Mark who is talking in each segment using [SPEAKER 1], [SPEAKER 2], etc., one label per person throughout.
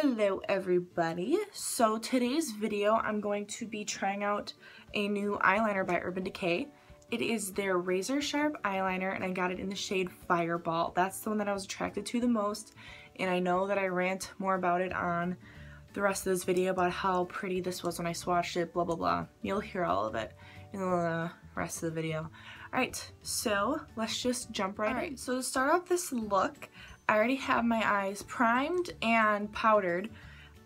[SPEAKER 1] Hello everybody. So today's video I'm going to be trying out a new eyeliner by Urban Decay. It is their razor sharp eyeliner and I got it in the shade Fireball. That's the one that I was attracted to the most, and I know that I rant more about it on the rest of this video about how pretty this was when I swatched it, blah blah blah. You'll hear all of it in the rest of the video. Alright, so let's just jump right in. So to start off this look, I already have my eyes primed and powdered.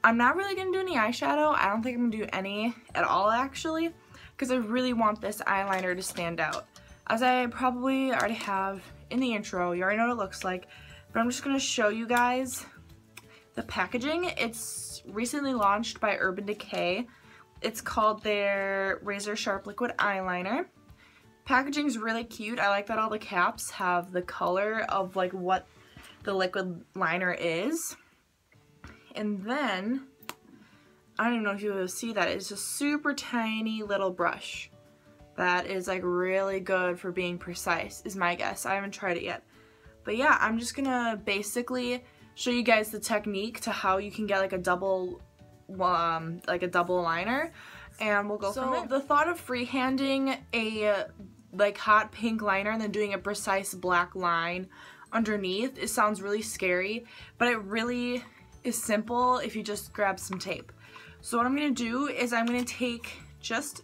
[SPEAKER 1] I'm not really going to do any eyeshadow. I don't think I'm going to do any at all actually, because I really want this eyeliner to stand out. As I probably already have in the intro, you already know what it looks like, but I'm just going to show you guys the packaging. It's recently launched by Urban Decay. It's called their Razor Sharp Liquid Eyeliner. Packaging is really cute. I like that all the caps have the color of like what the liquid liner is. And then I don't even know if you will see that, it's a super tiny little brush that is like really good for being precise, is my guess. I haven't tried it yet, but yeah, I'm just gonna basically show you guys the technique to how you can get like a double liner, and we'll go from there. The thought of freehanding a like hot pink liner and then doing a precise black line underneath, it sounds really scary, but it really is simple if you just grab some tape. So what I'm gonna do is I'm gonna take just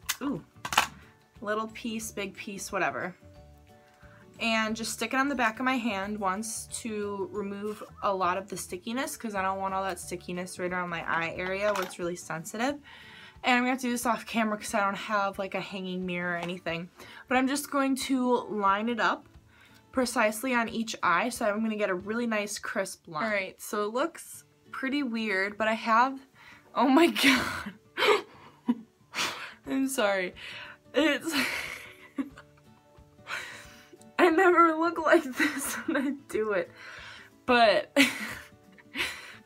[SPEAKER 1] little piece, big piece, whatever, and just stick it on the back of my hand once to remove a lot of the stickiness, because I don't want all that stickiness right around my eye area where it's really sensitive. And I'm gonna have to do this off camera because I don't have like a hanging mirror or anything, but I'm just going to line it up precisely on each eye, so I'm gonna get a really nice crisp line. Alright, so it looks pretty weird, but I have, oh my god, I'm sorry, it's, I never look like this when I do it, but,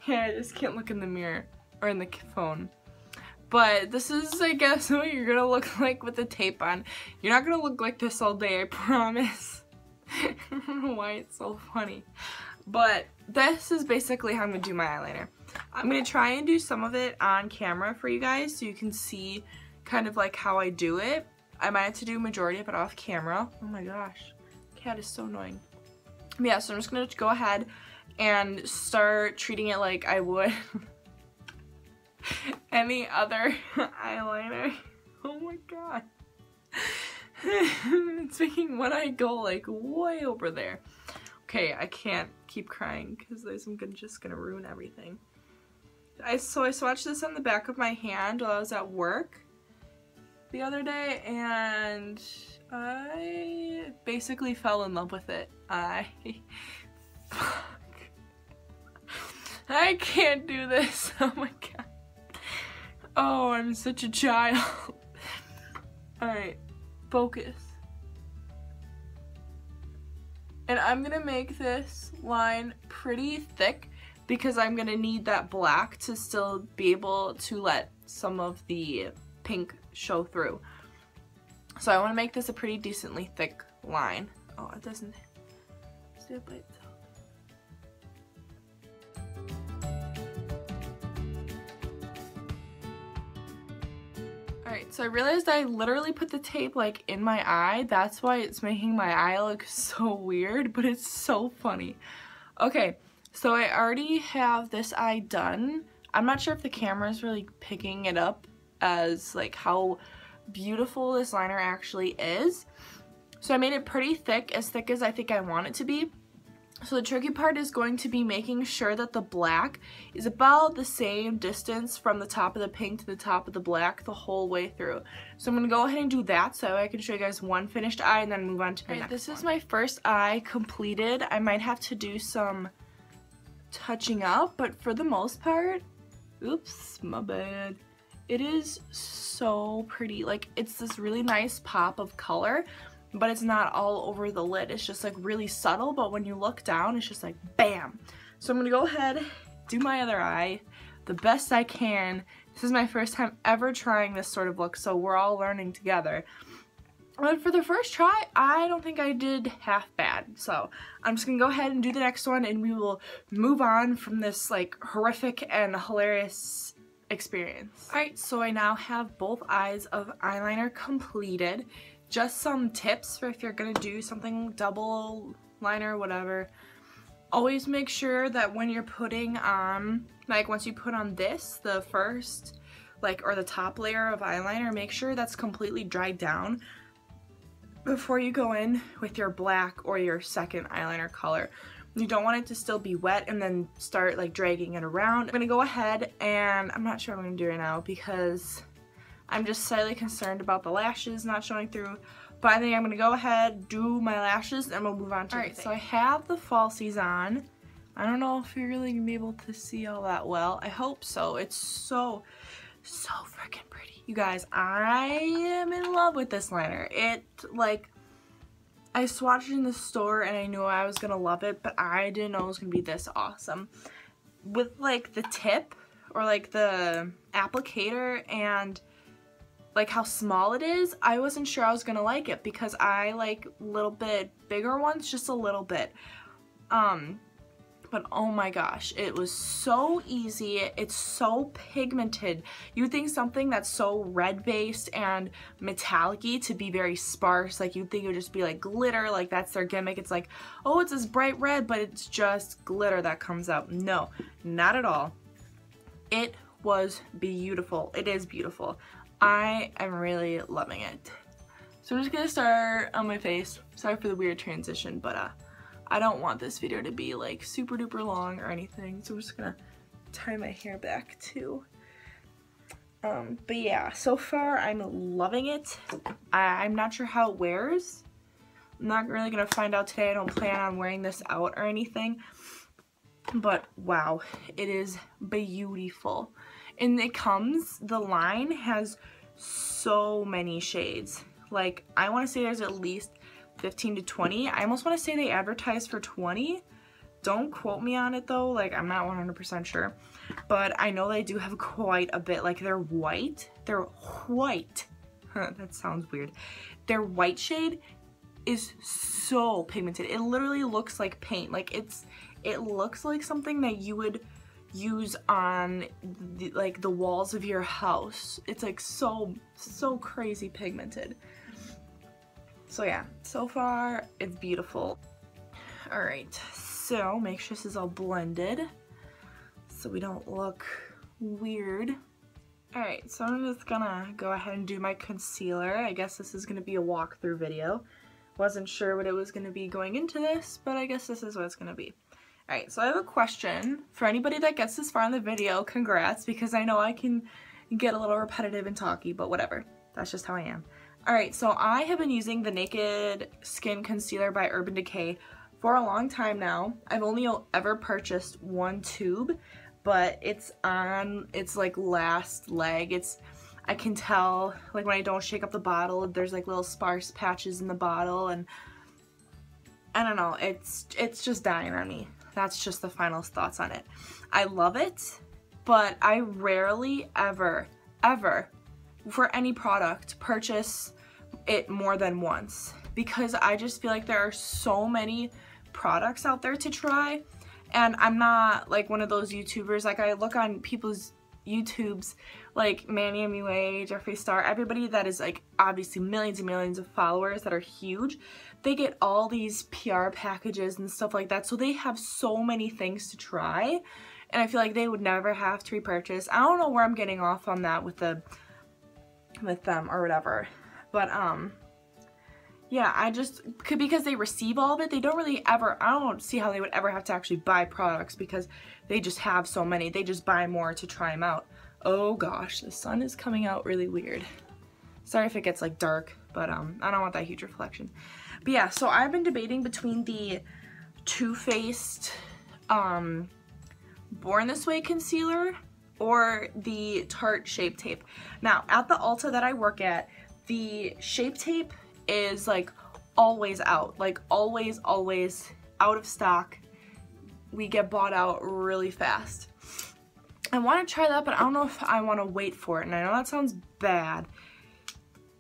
[SPEAKER 1] yeah, I just can't look in the mirror, or in the phone. But this is, I guess, what you're gonna look like with the tape on. You're not gonna look like this all day, I promise. I don't know why it's so funny, but this is basically how I'm going to do my eyeliner. I'm going to try and do some of it on camera for you guys so you can see kind of like how I do it. I might have to do a majority of it off camera. Oh my gosh, cat is so annoying. But yeah, so I'm just going to go ahead and start treating it like I would any other eyeliner. Oh my god. It's making one eye go like way over there. Okay, I can't keep crying because I'm just gonna ruin everything. So I swatched this on the back of my hand while I was at work the other day, and I basically fell in love with it. Fuck. I can't do this. Oh my god. Oh, I'm such a child. Alright. Focus. And I'm gonna make this line pretty thick because I'm gonna need that black to still be able to let some of the pink show through. So I want to make this a pretty decently thick line. Oh, it doesn't stay by itself. Alright, so I realized I literally put the tape like in my eye. That's why it's making my eye look so weird, but it's so funny. Okay, so I already have this eye done. I'm not sure if the camera is really picking it up as like how beautiful this liner actually is. So I made it pretty thick as I think I want it to be. So the tricky part is going to be making sure that the black is about the same distance from the top of the pink to the top of the black the whole way through. So I'm going to go ahead and do that so I can show you guys one finished eye and then move on to the next one. This is my first eye completed. I might have to do some touching up, but for the most part, oops, my bad. It is so pretty. Like, it's this really nice pop of color, but it's not all over the lid. It's just like really subtle, but when you look down, it's just like bam. So I'm gonna go ahead, do my other eye the best I can. This is my first time ever trying this sort of look, so we're all learning together. But for the first try, I don't think I did half bad. So I'm just gonna go ahead and do the next one, and we will move on from this like horrific and hilarious experience. Alright, so I now have both eyes of eyeliner completed. Just some tips for if you're gonna do something double liner, whatever. Always make sure that when you're putting on, like once you put on this, the first, like, or the top layer of eyeliner, make sure that's completely dried down before you go in with your black or your second eyeliner color. You don't want it to still be wet and then start like dragging it around. I'm gonna go ahead and I'm not sure what I'm gonna do right now because I'm just slightly concerned about the lashes not showing through. But I think I'm gonna go ahead, do my lashes, and we'll move on to everything. Alright, so I have the falsies on. I don't know if you're really gonna be able to see all that well. I hope so. It's so freaking pretty. You guys, I am in love with this liner. It, like, I swatched it in the store and I knew I was gonna love it, but I didn't know it was gonna be this awesome. With, like, the tip, or, like, the applicator, and, like, how small it is, I wasn't sure I was gonna like it because I like a little bit bigger ones, just a little bit. But oh my gosh, it was so easy. It's so pigmented. You think something that's so red based and metallic-y to be very sparse, like you'd think it would just be like glitter, like that's their gimmick. It's like, oh, it's this bright red, but it's just glitter that comes out. No, not at all. It was beautiful. It is beautiful. I am really loving it. So I'm just gonna start on my face. Sorry for the weird transition, but I don't want this video to be like super duper long or anything, so I'm just gonna tie my hair back too. But yeah, so far I'm loving it. I'm not sure how it wears. I'm not really gonna find out today. I don't plan on wearing this out or anything. But wow, it is beautiful. And it comes, the line has so many shades. Like, I wanna say there's at least 15 to 20. I almost want to say they advertise for 20. Don't quote me on it though, like I'm not 100% sure. But I know they do have quite a bit. Like they're white. They're white. That sounds weird. Their white shade is so pigmented. It literally looks like paint. Like it looks like something that you would use on the walls of your house. It's like so crazy pigmented. So yeah, so far it's beautiful. Alright, so make sure this is all blended so we don't look weird. Alright, so I'm just gonna go ahead and do my concealer. I guess this is gonna be a walkthrough video. Wasn't sure what it was gonna be going into this, but I guess this is what it's gonna be. Alright, so I have a question for anybody that gets this far in the video. Congrats, because I know I can get a little repetitive and talky, but whatever. That's just how I am. Alright, so I have been using the Naked Skin Concealer by Urban Decay for a long time now. I've only ever purchased one tube, but it's on its like last leg. I can tell, like when I don't shake up the bottle, there's like little sparse patches in the bottle, and I don't know, it's just dying on me. That's just the final thoughts on it. I love it, but I rarely ever for any product purchase it more than once, because I just feel like there are so many products out there to try, and I'm not like one of those YouTubers. Like I look on people's YouTubes like Manny MUA, Jeffree Star, everybody that is like obviously millions and millions of followers that are huge. They get all these PR packages and stuff like that, so they have so many things to try, and I feel like they would never have to repurchase. I don't know where I'm getting off on that with them or whatever, but yeah, I just because they receive all of it, they don't really ever, I don't see how they would ever have to actually buy products because they just have so many. They just buy more to try them out. Oh gosh, the sun is coming out really weird. Sorry if it gets like dark, but I don't want that huge reflection. But yeah, so I've been debating between the Too Faced Born This Way concealer or the Tarte Shape Tape. Now, at the Ulta that I work at, the Shape Tape is like always out, like always out of stock. We get bought out really fast. I want to try that, but I don't know if I want to wait for it, and I know that sounds bad,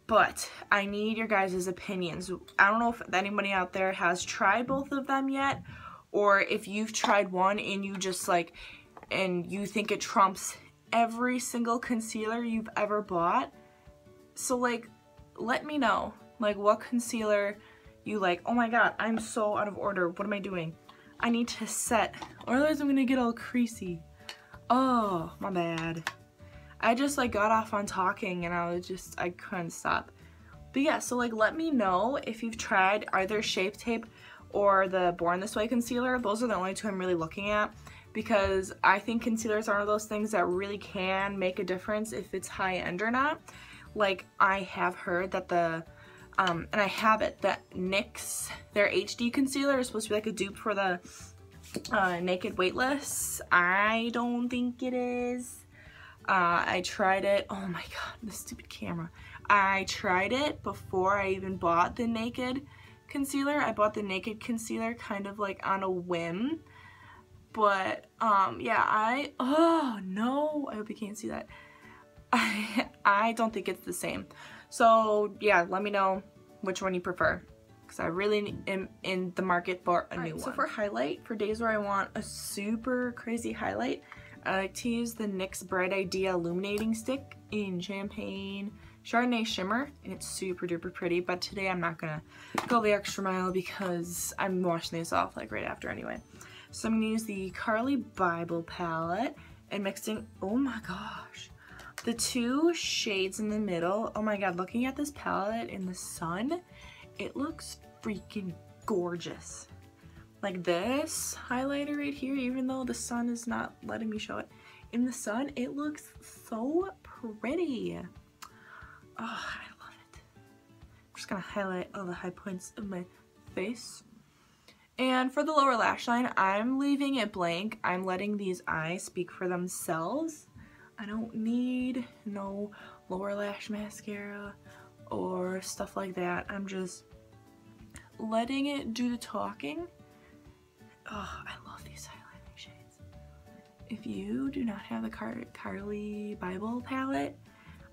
[SPEAKER 1] but I need your guys' opinions. I don't know if anybody out there has tried both of them yet, or if you've tried one and you just like, and you think it trumps every single concealer you've ever bought. So like, let me know, like, what concealer you like. Oh my god, I'm so out of order. What am I doing? I need to set, or otherwise I'm gonna get all creasy. Oh, my bad. I just like got off on talking and I couldn't stop. But yeah, so like, let me know if you've tried either Shape Tape or the Born This Way concealer. Those are the only two I'm really looking at, because I think concealers are one of those things that really can make a difference if it's high end or not. Like, I have heard that the and I have it, that NYX, their HD concealer is supposed to be like a dupe for the Naked Weightless. I don't think it is. I tried it. Oh my god, this stupid camera. I tried it before I even bought the Naked concealer. I bought the Naked concealer kind of like on a whim. But yeah, oh no, I hope you can't see that. I don't think it's the same. So yeah, let me know which one you prefer, because I really am in the market for a new one. So for highlight, for days where I want a super crazy highlight, I like to use the NYX Bright Idea Illuminating Stick in Champagne Chardonnay Shimmer, and it's super duper pretty. But today I'm not gonna go the extra mile because I'm washing these off like right after anyway. So I'm gonna use the Carly Bible palette and mixing, oh my gosh, the two shades in the middle. Oh my god, looking at this palette in the sun, it looks freaking gorgeous. Like this highlighter right here, even though the sun is not letting me show it, in the sun, it looks so pretty. Oh, I love it. I'm just gonna highlight all the high points of my face. And for the lower lash line, I'm leaving it blank. I'm letting these eyes speak for themselves. I don't need no lower lash mascara or stuff like that. I'm just letting it do the talking. Oh, I love these highlighting shades. If you do not have the Carly Bible palette,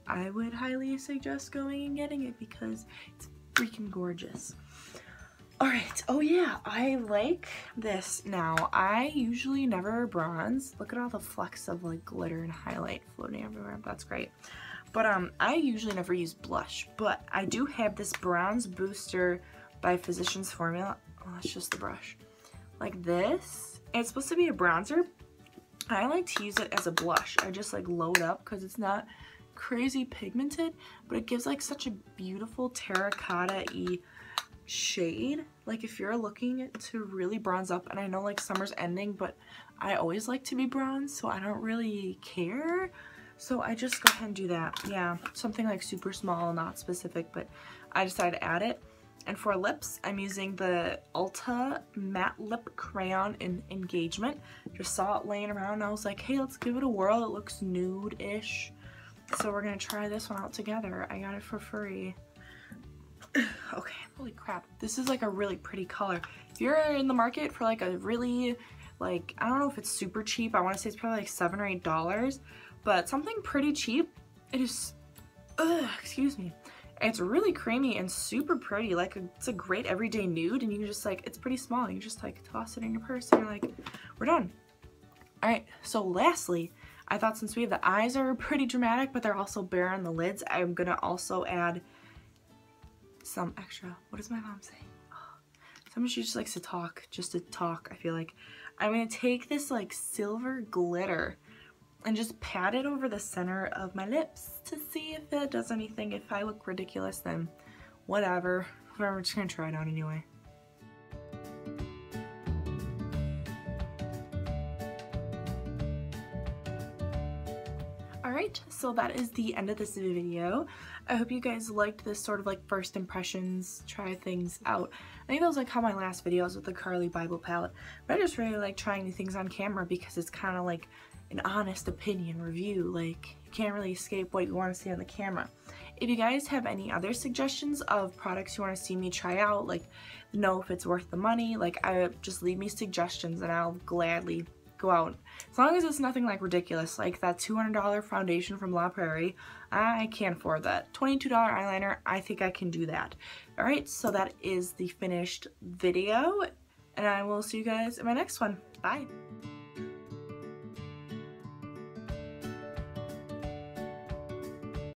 [SPEAKER 1] I would highly suggest going and getting it because it's freaking gorgeous. Alright, oh yeah, I like this now. I usually never bronze. Look at all the flecks of like glitter and highlight floating everywhere. That's great. But I usually never use blush, but I do have this Bronze Booster by Physicians Formula. Oh, that's just the brush. Like this. And it's supposed to be a bronzer. I like to use it as a blush. I just like load up because it's not crazy pigmented, but it gives like such a beautiful terracotta-y shade. Like if you're looking to really bronze up, and I know like summer's ending, but I always like to be bronzed, so I don't really care. So I just go ahead and do that. Yeah, something like super small, not specific, but I decided to add it. And for lips, I'm using the Ulta Matte Lip Crayon in Engagement. Just saw it laying around and I was like, hey, let's give it a whirl. It looks nude-ish. So we're gonna try this one out together. I got it for free. Okay, holy crap. This is like a really pretty color. If you're in the market for like a really, like, I don't know if it's super cheap. I want to say it's probably like $7 or $8, but something pretty cheap. It is, excuse me. It's really creamy and super pretty. Like, it's a great everyday nude, and you can just like, it's pretty small. You just like toss it in your purse and you're like, we're done. All right, so lastly, I thought since we have the eyes are pretty dramatic, but they're also bare on the lids, I'm gonna also add some extra, what does my mom say? Oh, sometimes she just likes to talk, just to talk, I feel like. I'm gonna take this like silver glitter and just pat it over the center of my lips to see if it does anything. If I look ridiculous, then whatever. We're just gonna try it out anyway. Alright, so that is the end of this video. I hope you guys liked this sort of like first impressions, try things out. I think that was like how my last videos with the Carly Bible palette. But I just really like trying new things on camera because it's kind of like an honest opinion review. Like, you can't really escape what you want to see on the camera. If you guys have any other suggestions of products you want to see me try out, like know if it's worth the money, like just leave me suggestions and I'll gladly go out. As long as it's nothing like ridiculous, like that $200 foundation from La Prairie, I can't afford that. $22 eyeliner, I think I can do that. Alright, so that is the finished video, and I will see you guys in my next one. Bye!